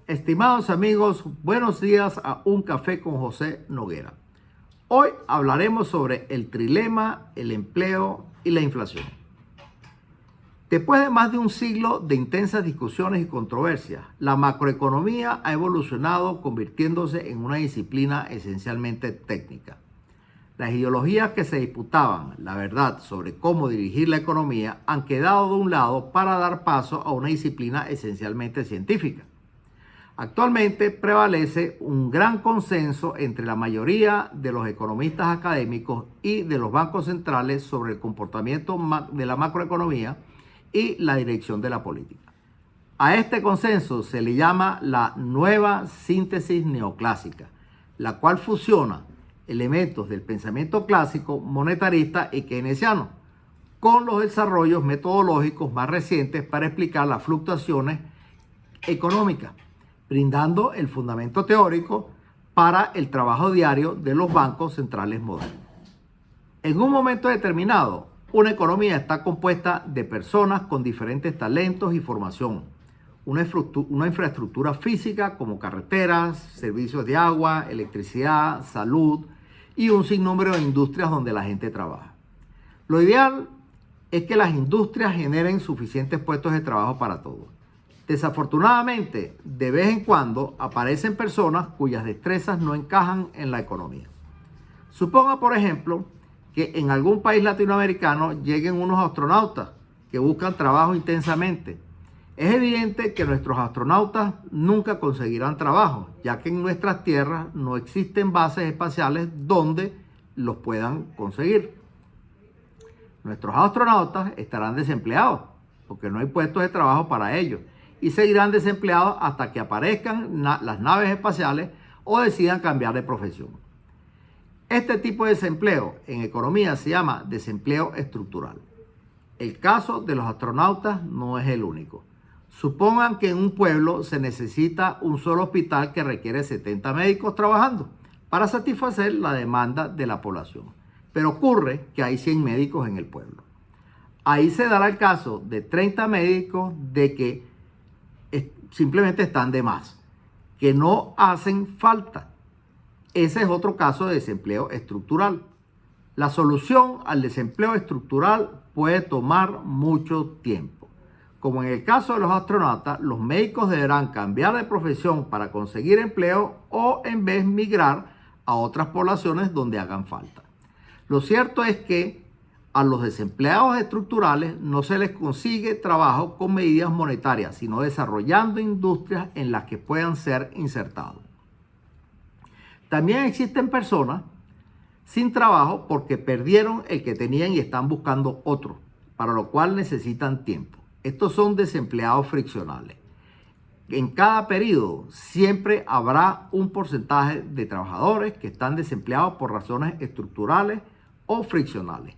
Estimados amigos, buenos días a Un Café con José Noguera. Hoy hablaremos sobre el trilema, el empleo y la inflación. Después de más de un siglo de intensas discusiones y controversias, la macroeconomía ha evolucionado convirtiéndose en una disciplina esencialmente técnica. Las ideologías que se disputaban la verdad sobre cómo dirigir la economía han quedado de un lado para dar paso a una disciplina esencialmente científica. Actualmente prevalece un gran consenso entre la mayoría de los economistas académicos y de los bancos centrales sobre el comportamiento de la macroeconomía y la dirección de la política. A este consenso se le llama la nueva síntesis neoclásica, la cual fusiona elementos del pensamiento clásico, monetarista y keynesiano, con los desarrollos metodológicos más recientes para explicar las fluctuaciones económicas, brindando el fundamento teórico para el trabajo diario de los bancos centrales modernos. En un momento determinado, una economía está compuesta de personas con diferentes talentos y formación, una infraestructura física como carreteras, servicios de agua, electricidad, salud y un sinnúmero de industrias donde la gente trabaja. Lo ideal es que las industrias generen suficientes puestos de trabajo para todos. Desafortunadamente, de vez en cuando aparecen personas cuyas destrezas no encajan en la economía. Suponga, por ejemplo, que en algún país latinoamericano lleguen unos astronautas que buscan trabajo intensamente. Es evidente que nuestros astronautas nunca conseguirán trabajo, ya que en nuestras tierras no existen bases espaciales donde los puedan conseguir. Nuestros astronautas estarán desempleados, porque no hay puestos de trabajo para ellos, y seguirán desempleados hasta que aparezcan las naves espaciales o decidan cambiar de profesión. Este tipo de desempleo en economía se llama desempleo estructural. El caso de los astronautas no es el único. Supongan que en un pueblo se necesita un solo hospital que requiere 70 médicos trabajando para satisfacer la demanda de la población. Pero ocurre que hay 100 médicos en el pueblo. Ahí se dará el caso de 30 médicos de que simplemente están de más, que no hacen falta. Ese es otro caso de desempleo estructural. La solución al desempleo estructural puede tomar mucho tiempo. Como en el caso de los astronautas, los médicos deberán cambiar de profesión para conseguir empleo o en vez migrar a otras poblaciones donde hagan falta. Lo cierto es que a los desempleados estructurales no se les consigue trabajo con medidas monetarias, sino desarrollando industrias en las que puedan ser insertados. También existen personas sin trabajo porque perdieron el que tenían y están buscando otro, para lo cual necesitan tiempo. Estos son desempleados friccionales. En cada periodo siempre habrá un porcentaje de trabajadores que están desempleados por razones estructurales o friccionales.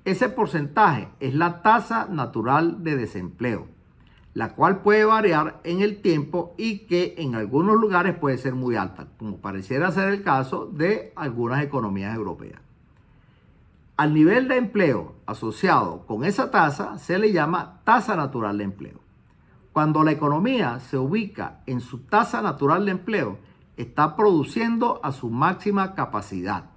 Ese porcentaje es la tasa natural de desempleo, la cual puede variar en el tiempo y que en algunos lugares puede ser muy alta, como pareciera ser el caso de algunas economías europeas. Al nivel de empleo asociado con esa tasa se le llama tasa natural de empleo. Cuando la economía se ubica en su tasa natural de empleo, está produciendo a su máxima capacidad.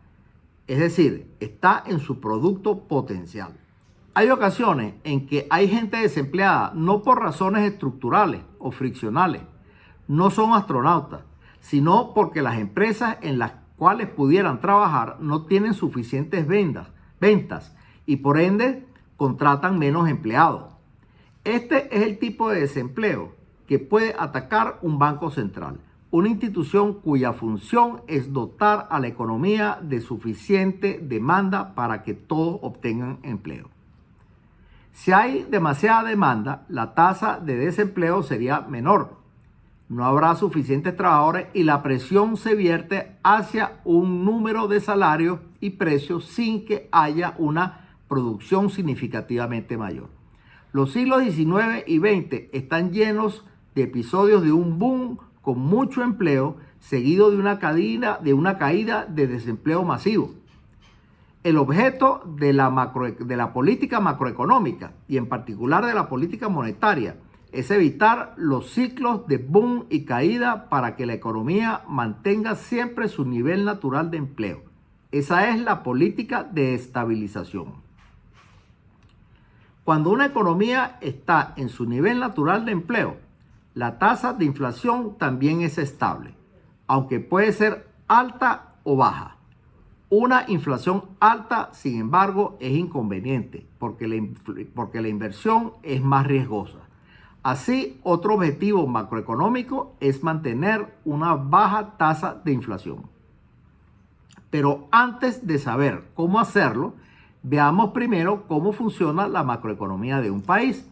Es decir, está en su producto potencial. Hay ocasiones en que hay gente desempleada no por razones estructurales o friccionales, no son astronautas, sino porque las empresas en las cuales pudieran trabajar no tienen suficientes ventas y por ende contratan menos empleados. Este es el tipo de desempleo que puede atacar un banco central, una institución cuya función es dotar a la economía de suficiente demanda para que todos obtengan empleo. Si hay demasiada demanda, la tasa de desempleo sería menor. No habrá suficientes trabajadores y la presión se vierte hacia un número de salarios y precios sin que haya una producción significativamente mayor. Los siglos XIX y XX están llenos de episodios de un boom con mucho empleo, seguido de una caída de desempleo masivo. El objeto de la política macroeconómica y en particular de la política monetaria es evitar los ciclos de boom y caída para que la economía mantenga siempre su nivel natural de empleo. Esa es la política de estabilización. Cuando una economía está en su nivel natural de empleo, la tasa de inflación también es estable, aunque puede ser alta o baja. Una inflación alta, sin embargo, es inconveniente porque la inversión es más riesgosa. Así, otro objetivo macroeconómico es mantener una baja tasa de inflación. Pero antes de saber cómo hacerlo, veamos primero cómo funciona la macroeconomía de un país.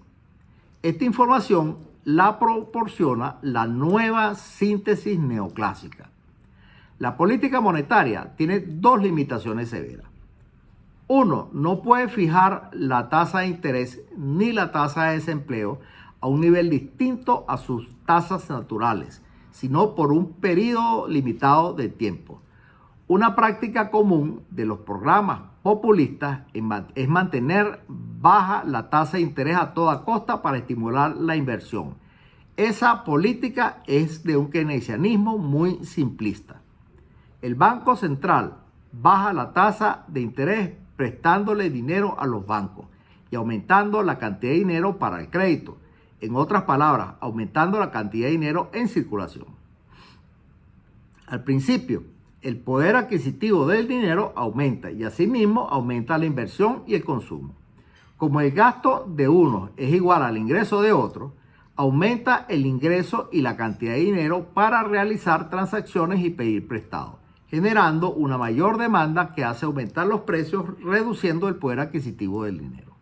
Esta información la proporciona la nueva síntesis neoclásica. La política monetaria tiene dos limitaciones severas. Uno, no puede fijar la tasa de interés ni la tasa de desempleo a un nivel distinto a sus tasas naturales, sino por un periodo limitado de tiempo. Una práctica común de los programas populistas es mantener baja la tasa de interés a toda costa para estimular la inversión. Esa política es de un keynesianismo muy simplista. El Banco Central baja la tasa de interés prestándole dinero a los bancos y aumentando la cantidad de dinero para el crédito. En otras palabras, aumentando la cantidad de dinero en circulación. Al principio, el poder adquisitivo del dinero aumenta y asimismo aumenta la inversión y el consumo. Como el gasto de uno es igual al ingreso de otro, aumenta el ingreso y la cantidad de dinero para realizar transacciones y pedir prestado, generando una mayor demanda que hace aumentar los precios, reduciendo el poder adquisitivo del dinero.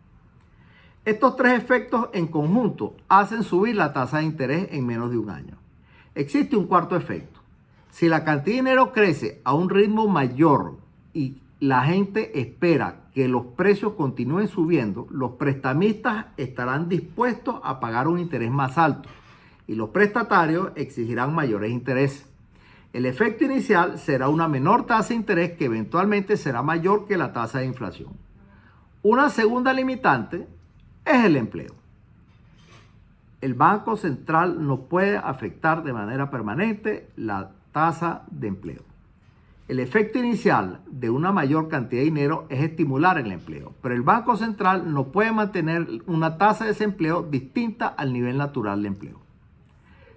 Estos tres efectos en conjunto hacen subir la tasa de interés en menos de un año. Existe un cuarto efecto. Si la cantidad de dinero crece a un ritmo mayor y la gente espera que los precios continúen subiendo, los prestamistas estarán dispuestos a pagar un interés más alto y los prestatarios exigirán mayores intereses. El efecto inicial será una menor tasa de interés que eventualmente será mayor que la tasa de inflación. Una segunda limitante es el empleo. El Banco Central no puede afectar de manera permanente la tasa de empleo. El efecto inicial de una mayor cantidad de dinero es estimular el empleo, pero el Banco Central no puede mantener una tasa de desempleo distinta al nivel natural de empleo.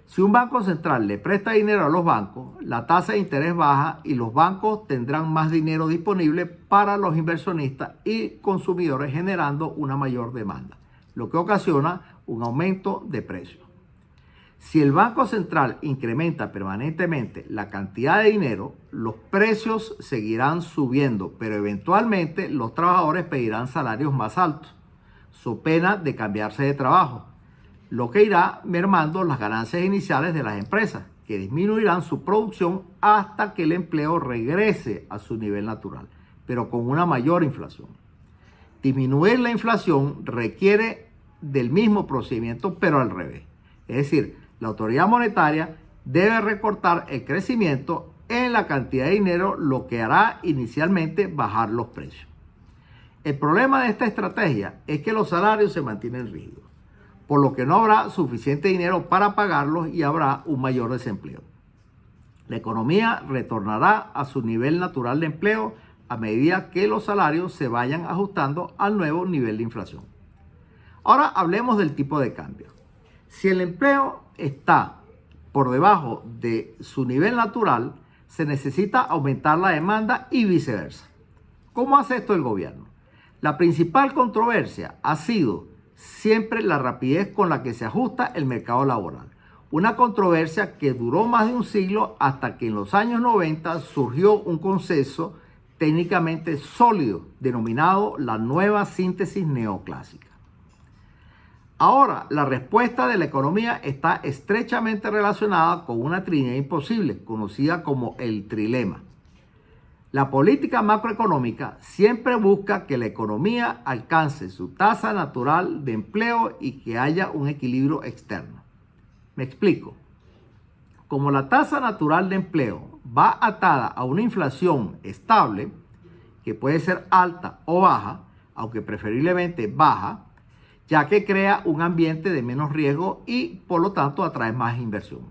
Si un banco central le presta dinero a los bancos, la tasa de interés baja y los bancos tendrán más dinero disponible para los inversionistas y consumidores, generando una mayor demanda, lo que ocasiona un aumento de precios. Si el Banco Central incrementa permanentemente la cantidad de dinero, los precios seguirán subiendo, pero eventualmente los trabajadores pedirán salarios más altos, so pena de cambiarse de trabajo, lo que irá mermando las ganancias iniciales de las empresas, que disminuirán su producción hasta que el empleo regrese a su nivel natural, pero con una mayor inflación. Disminuir la inflación requiere del mismo procedimiento, pero al revés. Es decir, la autoridad monetaria debe recortar el crecimiento en la cantidad de dinero, lo que hará inicialmente bajar los precios. El problema de esta estrategia es que los salarios se mantienen rígidos, por lo que no habrá suficiente dinero para pagarlos y habrá un mayor desempleo. La economía retornará a su nivel natural de empleo a medida que los salarios se vayan ajustando al nuevo nivel de inflación. Ahora hablemos del tipo de cambio. Si el empleo está por debajo de su nivel natural, se necesita aumentar la demanda y viceversa. ¿Cómo hace esto el gobierno? La principal controversia ha sido siempre la rapidez con la que se ajusta el mercado laboral. Una controversia que duró más de un siglo hasta que en los años 90 surgió un consenso técnicamente sólido denominado la nueva síntesis neoclásica. Ahora, la respuesta de la economía está estrechamente relacionada con una trinidad imposible, conocida como el trilema. La política macroeconómica siempre busca que la economía alcance su tasa natural de empleo y que haya un equilibrio externo. Me explico. Como la tasa natural de empleo va atada a una inflación estable, que puede ser alta o baja, aunque preferiblemente baja, ya que crea un ambiente de menos riesgo y por lo tanto atrae más inversión.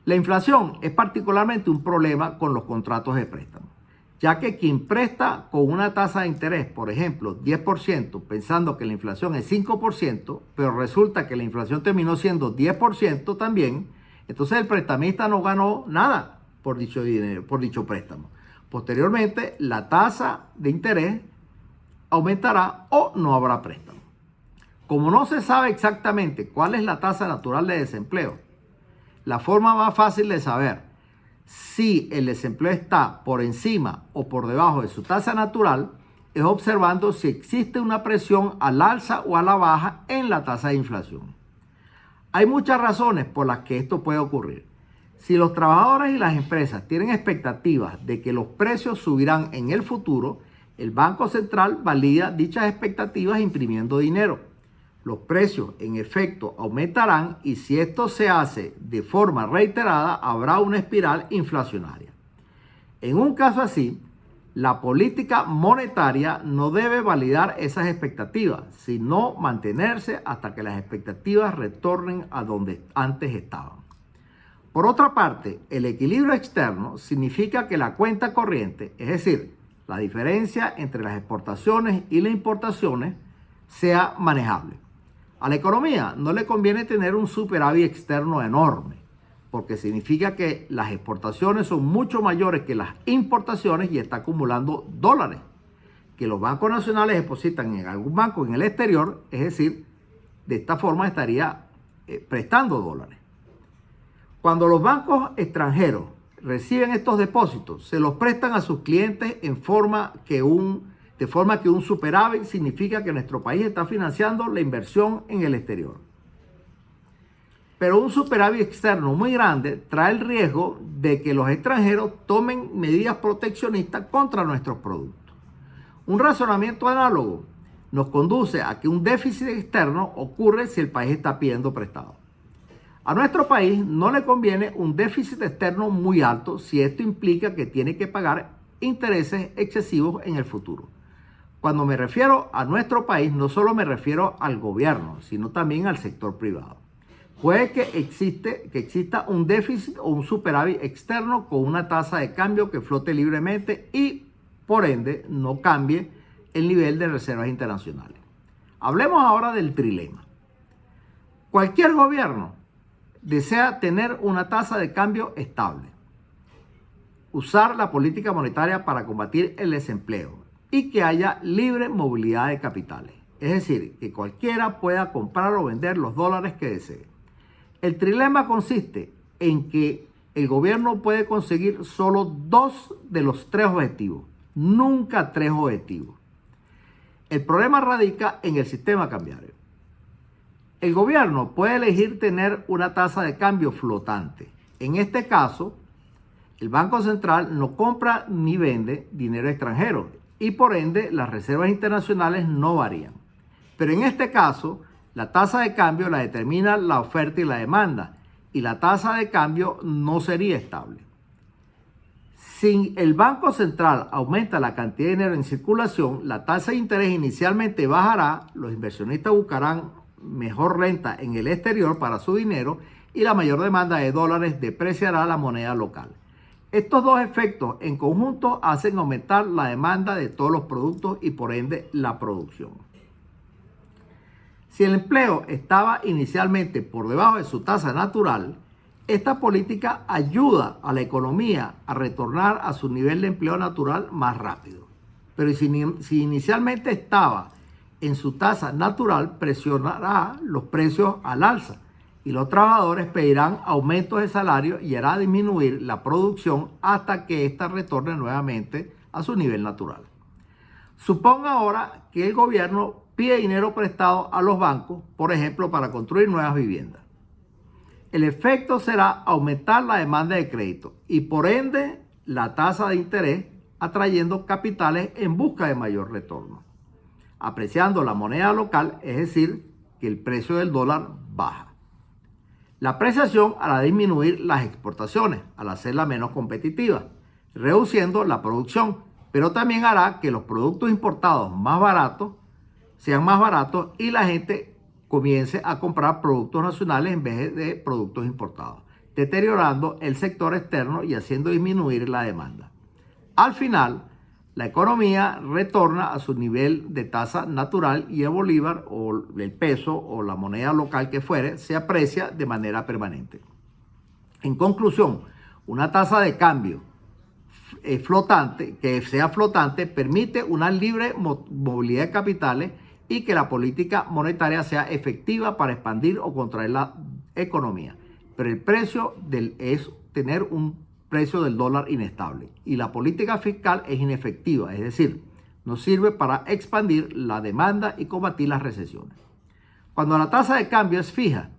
La inflación es particularmente un problema con los contratos de préstamo, ya que quien presta con una tasa de interés, por ejemplo, 10%, pensando que la inflación es 5%, pero resulta que la inflación terminó siendo 10% también, entonces el prestamista no ganó nada por dicho dinero, por dicho préstamo. Posteriormente, la tasa de interés aumentará o no habrá préstamo. Como no se sabe exactamente cuál es la tasa natural de desempleo, la forma más fácil de saber si el desempleo está por encima o por debajo de su tasa natural es observando si existe una presión al alza o a la baja en la tasa de inflación. Hay muchas razones por las que esto puede ocurrir. Si los trabajadores y las empresas tienen expectativas de que los precios subirán en el futuro, el Banco Central valida dichas expectativas imprimiendo dinero. Los precios en efecto aumentarán y si esto se hace de forma reiterada, habrá una espiral inflacionaria. En un caso así, la política monetaria no debe validar esas expectativas, sino mantenerse hasta que las expectativas retornen a donde antes estaban. Por otra parte, el equilibrio externo significa que la cuenta corriente, es decir, la diferencia entre las exportaciones y las importaciones, sea manejable. A la economía no le conviene tener un superávit externo enorme, porque significa que las exportaciones son mucho mayores que las importaciones y está acumulando dólares, que los bancos nacionales depositan en algún banco en el exterior, es decir, de esta forma estaría prestando dólares. Cuando los bancos extranjeros reciben estos depósitos, se los prestan a sus clientes de forma que un superávit significa que nuestro país está financiando la inversión en el exterior. Pero un superávit externo muy grande trae el riesgo de que los extranjeros tomen medidas proteccionistas contra nuestros productos. Un razonamiento análogo nos conduce a que un déficit externo ocurre si el país está pidiendo prestado. A nuestro país no le conviene un déficit externo muy alto si esto implica que tiene que pagar intereses excesivos en el futuro. Cuando me refiero a nuestro país, no solo me refiero al gobierno, sino también al sector privado. Puede que exista un déficit o un superávit externo con una tasa de cambio que flote libremente y, por ende, no cambie el nivel de reservas internacionales. Hablemos ahora del trilema. Cualquier gobierno desea tener una tasa de cambio estable, usar la política monetaria para combatir el desempleo y que haya libre movilidad de capitales. Es decir, que cualquiera pueda comprar o vender los dólares que desee. El trilema consiste en que el gobierno puede conseguir solo 2 de los 3 objetivos, nunca 3 objetivos. El problema radica en el sistema cambiario. El gobierno puede elegir tener una tasa de cambio flotante. En este caso, el Banco Central no compra ni vende dinero extranjero y por ende las reservas internacionales no varían. Pero en este caso, la tasa de cambio la determina la oferta y la demanda y la tasa de cambio no sería estable. Si el Banco Central aumenta la cantidad de dinero en circulación, la tasa de interés inicialmente bajará, los inversionistas buscarán mejor renta en el exterior para su dinero y la mayor demanda de dólares depreciará la moneda local. Estos dos efectos en conjunto hacen aumentar la demanda de todos los productos y por ende la producción. Si el empleo estaba inicialmente por debajo de su tasa natural, esta política ayuda a la economía a retornar a su nivel de empleo natural más rápido. Pero si inicialmente estaba en su tasa natural, presionará los precios al alza y los trabajadores pedirán aumentos de salario y hará disminuir la producción hasta que ésta retorne nuevamente a su nivel natural. Suponga ahora que el gobierno pide dinero prestado a los bancos, por ejemplo, para construir nuevas viviendas. El efecto será aumentar la demanda de crédito y por ende la tasa de interés, atrayendo capitales en busca de mayor retorno, apreciando la moneda local, es decir, que el precio del dólar baja. La apreciación hará disminuir las exportaciones al hacerla menos competitiva, reduciendo la producción, pero también hará que los productos importados sean más baratos y la gente comience a comprar productos nacionales en vez de productos importados, deteriorando el sector externo y haciendo disminuir la demanda. Al final, la economía retorna a su nivel de tasa natural y el bolívar o el peso o la moneda local que fuere se aprecia de manera permanente. En conclusión, una tasa de cambio flotante permite una libre movilidad de capitales y que la política monetaria sea efectiva para expandir o contraer la economía. Pero el precio es tener un precio del dólar inestable y la política fiscal es inefectiva, es decir, no sirve para expandir la demanda y combatir las recesiones. Cuando la tasa de cambio es fija,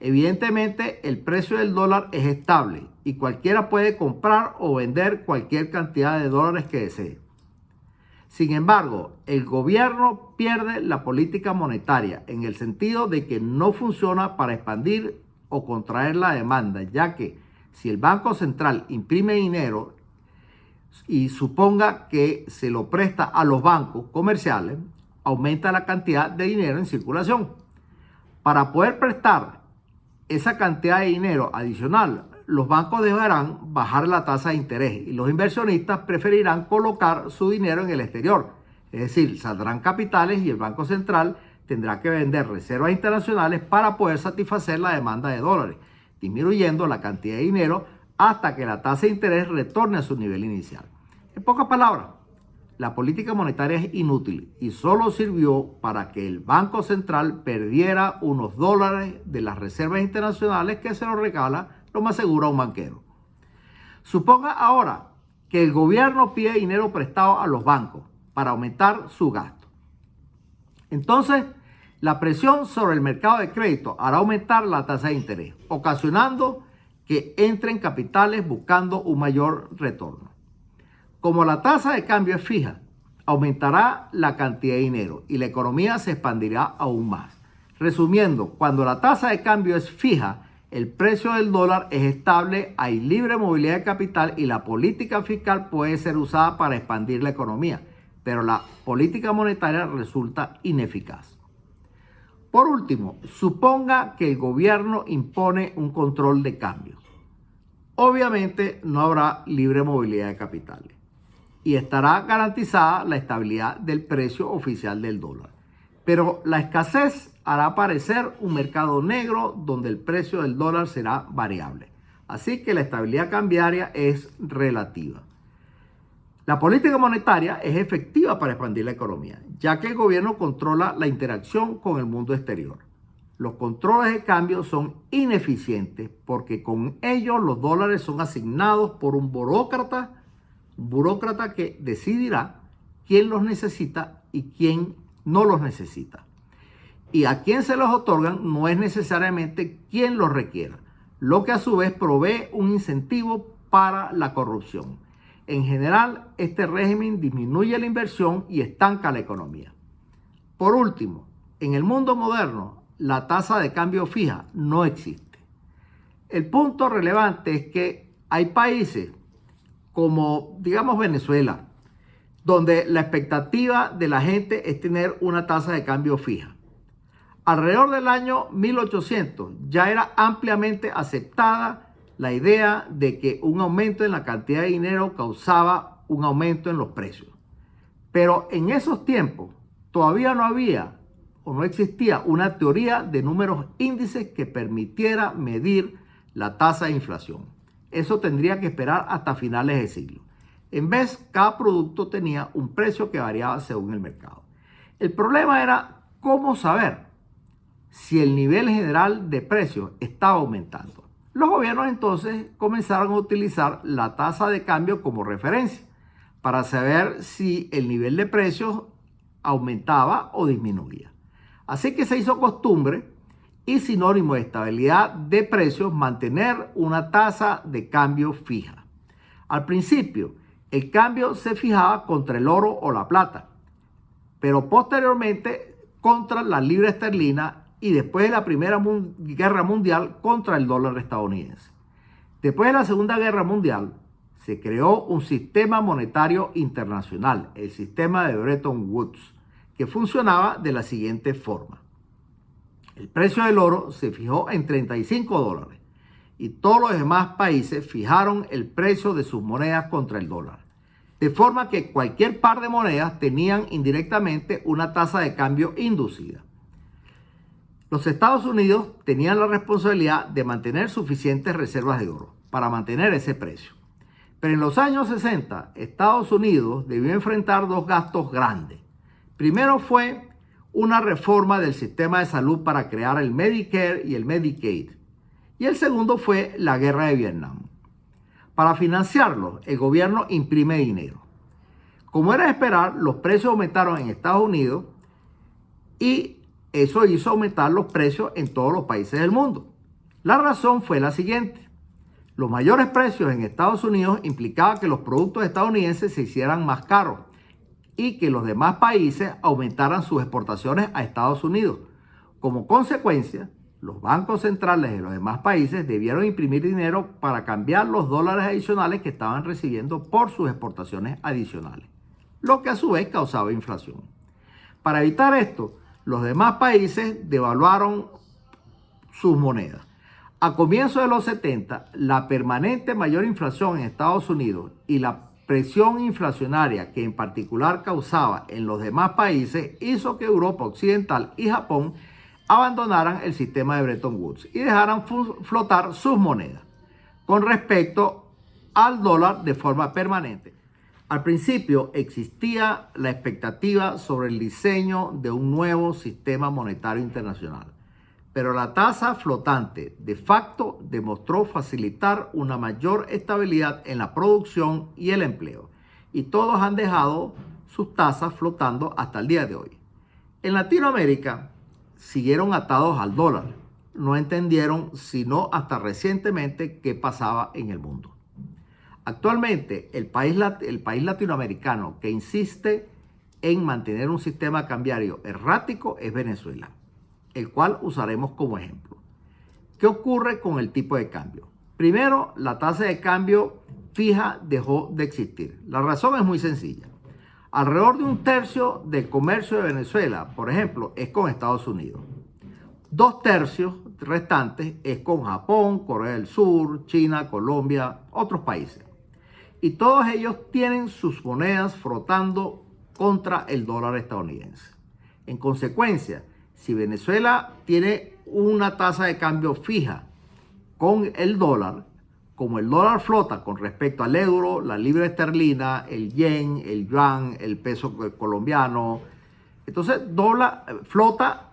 evidentemente el precio del dólar es estable y cualquiera puede comprar o vender cualquier cantidad de dólares que desee. Sin embargo, el gobierno pierde la política monetaria en el sentido de que no funciona para expandir o contraer la demanda, ya que si el Banco Central imprime dinero y suponga que se lo presta a los bancos comerciales, aumenta la cantidad de dinero en circulación. Para poder prestar esa cantidad de dinero adicional, los bancos deberán bajar la tasa de interés y los inversionistas preferirán colocar su dinero en el exterior. Es decir, saldrán capitales y el Banco Central tendrá que vender reservas internacionales para poder satisfacer la demanda de dólares, disminuyendo la cantidad de dinero hasta que la tasa de interés retorne a su nivel inicial. En pocas palabras, la política monetaria es inútil y solo sirvió para que el Banco Central perdiera unos dólares de las reservas internacionales que se los regala lo más seguro a un banquero. Suponga ahora que el gobierno pide dinero prestado a los bancos para aumentar su gasto. Entonces, la presión sobre el mercado de crédito hará aumentar la tasa de interés, ocasionando que entren capitales buscando un mayor retorno. Como la tasa de cambio es fija, aumentará la cantidad de dinero y la economía se expandirá aún más. Resumiendo, cuando la tasa de cambio es fija, el precio del dólar es estable, hay libre movilidad de capital y la política fiscal puede ser usada para expandir la economía, pero la política monetaria resulta ineficaz. Por último, suponga que el gobierno impone un control de cambio. Obviamente no habrá libre movilidad de capitales y estará garantizada la estabilidad del precio oficial del dólar. Pero la escasez hará aparecer un mercado negro donde el precio del dólar será variable. Así que la estabilidad cambiaria es relativa. La política monetaria es efectiva para expandir la economía, ya que el gobierno controla la interacción con el mundo exterior. Los controles de cambio son ineficientes porque con ellos los dólares son asignados por un burócrata que decidirá quién los necesita y quién no los necesita. Y a quien se los otorgan no es necesariamente quien los requiera, lo que a su vez provee un incentivo para la corrupción. En general, este régimen disminuye la inversión y estanca la economía. Por último, en el mundo moderno, la tasa de cambio fija no existe. El punto relevante es que hay países como, digamos, Venezuela, donde la expectativa de la gente es tener una tasa de cambio fija. Alrededor del año 1800 ya era ampliamente aceptada la idea de que un aumento en la cantidad de dinero causaba un aumento en los precios. Pero en esos tiempos todavía no había o no existía una teoría de números índices que permitiera medir la tasa de inflación. Eso tendría que esperar hasta finales de siglo. En vez, cada producto tenía un precio que variaba según el mercado. El problema era cómo saber si el nivel general de precios estaba aumentando. Los gobiernos entonces comenzaron a utilizar la tasa de cambio como referencia para saber si el nivel de precios aumentaba o disminuía. Así que se hizo costumbre y sinónimo de estabilidad de precios mantener una tasa de cambio fija. Al principio, el cambio se fijaba contra el oro o la plata, pero posteriormente contra la libra esterlina y después de la Primera Guerra Mundial contra el dólar estadounidense. Después de la Segunda Guerra Mundial se creó un sistema monetario internacional, el sistema de Bretton Woods, que funcionaba de la siguiente forma. El precio del oro se fijó en $35 y todos los demás países fijaron el precio de sus monedas contra el dólar. De forma que cualquier par de monedas tenían indirectamente una tasa de cambio inducida. Los Estados Unidos tenían la responsabilidad de mantener suficientes reservas de oro para mantener ese precio. Pero en los años 60, Estados Unidos debió enfrentar dos gastos grandes. Primero fue una reforma del sistema de salud para crear el Medicare y el Medicaid. Y el segundo fue la guerra de Vietnam. Para financiarlo, el gobierno imprime dinero. Como era de esperar, los precios aumentaron en Estados Unidos y eso hizo aumentar los precios en todos los países del mundo. La razón fue la siguiente. Los mayores precios en Estados Unidos implicaban que los productos estadounidenses se hicieran más caros y que los demás países aumentaran sus exportaciones a Estados Unidos. Como consecuencia, los bancos centrales de los demás países debieron imprimir dinero para cambiar los dólares adicionales que estaban recibiendo por sus exportaciones adicionales, lo que a su vez causaba inflación. Para evitar esto, los demás países devaluaron sus monedas. A comienzos de los 70, la permanente mayor inflación en Estados Unidos y la presión inflacionaria que en particular causaba en los demás países hizo que Europa Occidental y Japón abandonaran el sistema de Bretton Woods y dejaran flotar sus monedas con respecto al dólar de forma permanente. Al principio existía la expectativa sobre el diseño de un nuevo sistema monetario internacional, pero la tasa flotante de facto demostró facilitar una mayor estabilidad en la producción y el empleo, y todos han dejado sus tasas flotando hasta el día de hoy. En Latinoamérica siguieron atados al dólar, no entendieron sino hasta recientemente qué pasaba en el mundo. Actualmente, el país latinoamericano que insiste en mantener un sistema cambiario errático es Venezuela, el cual usaremos como ejemplo. ¿Qué ocurre con el tipo de cambio? Primero, la tasa de cambio fija dejó de existir. La razón es muy sencilla. Alrededor de un tercio del comercio de Venezuela, por ejemplo, es con Estados Unidos. 2/3 restantes es con Japón, Corea del Sur, China, Colombia, otros países. Y todos ellos tienen sus monedas flotando contra el dólar estadounidense. En consecuencia, si Venezuela tiene una tasa de cambio fija con el dólar, como el dólar flota con respecto al euro, la libra esterlina, el yen, el yuan, el peso colombiano, entonces flota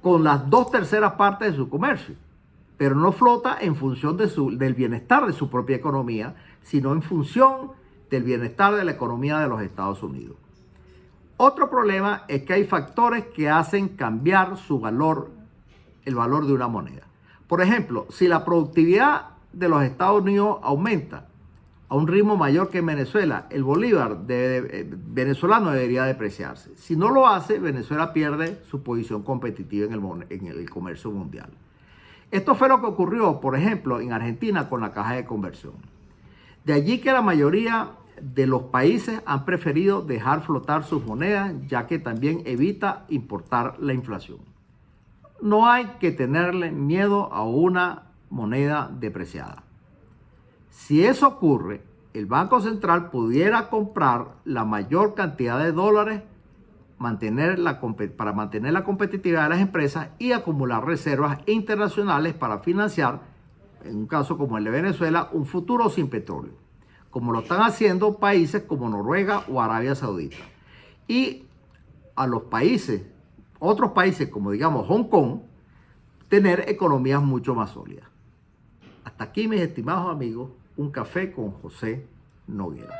con las 2/3 partes de su comercio, pero no flota en función del bienestar de su propia economía, sino en función del bienestar de la economía de los Estados Unidos. Otro problema es que hay factores que hacen cambiar su valor, el valor de una moneda. Por ejemplo, si la productividad de los Estados Unidos aumenta a un ritmo mayor que en Venezuela, el bolívar venezolano debería depreciarse. Si no lo hace, Venezuela pierde su posición competitiva en el comercio mundial. Esto fue lo que ocurrió, por ejemplo, en Argentina con la caja de conversión. De allí que la mayoría de los países han preferido dejar flotar sus monedas, ya que también evita importar la inflación. No hay que tenerle miedo a una moneda depreciada. Si eso ocurre, el Banco Central pudiera comprar la mayor cantidad de dólares para mantener la competitividad de las empresas y acumular reservas internacionales para financiar, en un caso como el de Venezuela, un futuro sin petróleo, como lo están haciendo países como Noruega o Arabia Saudita. Y a los países, otros países como digamos Hong Kong, tener economías mucho más sólidas. Hasta aquí, mis estimados amigos, un café con José Noguera.